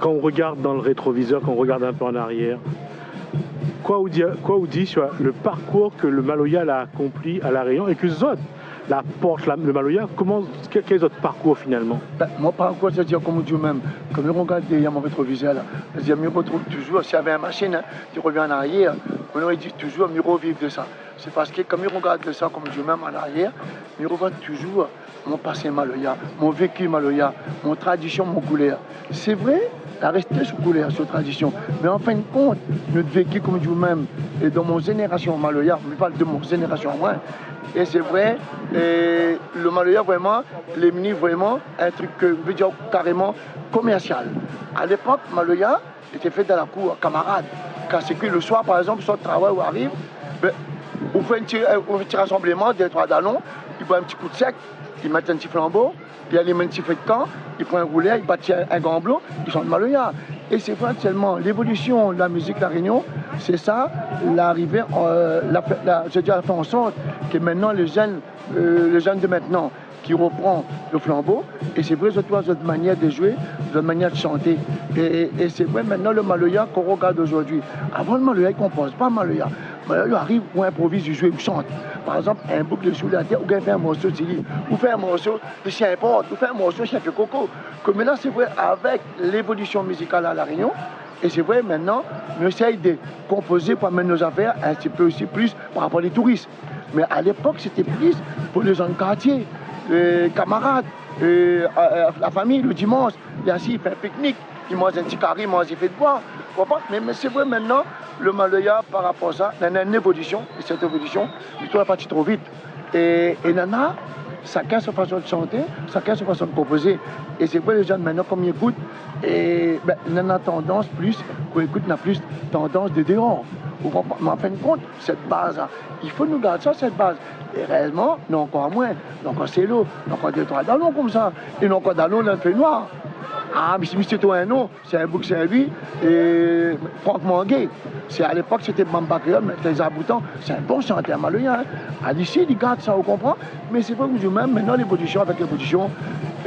quand on regarde dans le rétroviseur, quand on regarde un peu en arrière, quoi vous dit sur le parcours que le Maloya a accompli à La Réunion et que les autres la portent, le Maloya, quel est votre parcours finalement? Mon parcours, c'est-à-dire comme Dieu même, comme je regarde derrière mon rétroviseur, là, c'est-à-dire, je me retrouve toujours, s'il y avait une machine hein, qui revient en arrière, on aurait dit toujours, mieux revivre de ça. C'est parce que comme je regarde de ça, comme Dieu même en arrière, je regarde toujours mon passé Maloya, mon vécu Maloya, mon tradition, mon couleur. C'est vrai, à rester sous couleur, sur tradition. Mais en fin de compte, notre vécu comme Dieu même, et dans mon génération Maloya, je parle de mon génération moi, et c'est vrai, et le Maloya vraiment, les mini vraiment un truc que je veux dire carrément commercial. À l'époque, Maloya était fait dans la cour, camarade. Quand c'est que le soir, par exemple, soit travail ou arrive, ben, on fait un petit rassemblement des trois dallons, il boit un petit coup de sec, il met un petit flambeau, puis il met un petit feu de camp, il prend un roulet, il bâtit un gamblot, il chante Maloya. Et c'est vrai seulement l'évolution de la musique La Réunion, c'est ça, l'arrivée, je dirais, fait en sorte que maintenant les jeunes de maintenant qui reprend le flambeau, et c'est vrai surtout votre manière de jouer, votre manière de chanter. Et c'est vrai maintenant le Maloya qu'on regarde aujourd'hui. Avant le Maloya, il ne compose pas Maloya. Maloya arrive ou improvise, il joue ou chante. Par exemple, un boucle sous la terre, ou bien fait un morceau de Sili, ou fait un morceau de Chien Importe, ou fait un morceau de Chien Coco. Comme maintenant, c'est vrai, avec l'évolution musicale à La Réunion, et c'est vrai, maintenant, on essaye de composer pour amener nos affaires un petit peu aussi plus par rapport aux touristes. Mais à l'époque, c'était plus pour les gens de quartier, les camarades, la famille, le dimanche. Il y a assis, il fait un pique-nique, il mange un petit carré, il mange, il fait de boire. Mais c'est vrai, maintenant, le Maloya, par rapport à ça, il y a une évolution, et cette évolution, l'histoire est partie trop vite. Et Nana, chacun sa façon de chanter, chacun sa façon de composer. Et c'est vrai, les gens maintenant, comme ils écoutent, et ben, Nana tendance plus, qu'on écoute, n'a plus tendance de dehors. Mais en fin de compte, cette base, il faut nous garder ça, cette base. Et réellement, non encore moins, non encore c'est l'eau, non encore deux, trois dallons comme ça, et non encore dallons dans le fait noir. Ah, mais c'est toi un nom, c'est un bouc, c'est un lui, et Franck Mangué. C'est à l'époque, c'était Bamba Créole, mais les aboutants, c'est un bon chanteur Maloya. Hein. À l'ici, il garde ça, on comprend. Mais c'est vrai que même maintenant, l'évolution avec l'évolution,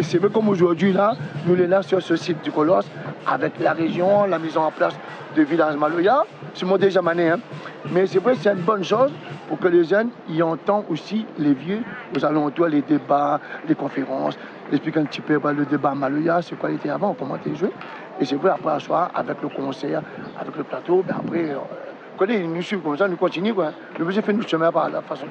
c'est vrai comme aujourd'hui, là, nous les là sur ce site du Colosse, avec la région, la mise en place de villages Maloya, c'est moi déjà mané, hein. Mais c'est vrai que c'est une bonne chose pour que les jeunes y entendent aussi les vieux aux alentours, les débats, les conférences, expliquer un petit peu le débat Maloya, c'est quoi il était avant, comment il joué. Et c'est vrai, après, à soir, avec le concert, avec le plateau, ben après, nous suivons comme ça, nous continuons, quoi. Le musée fait nous chemin par la façon.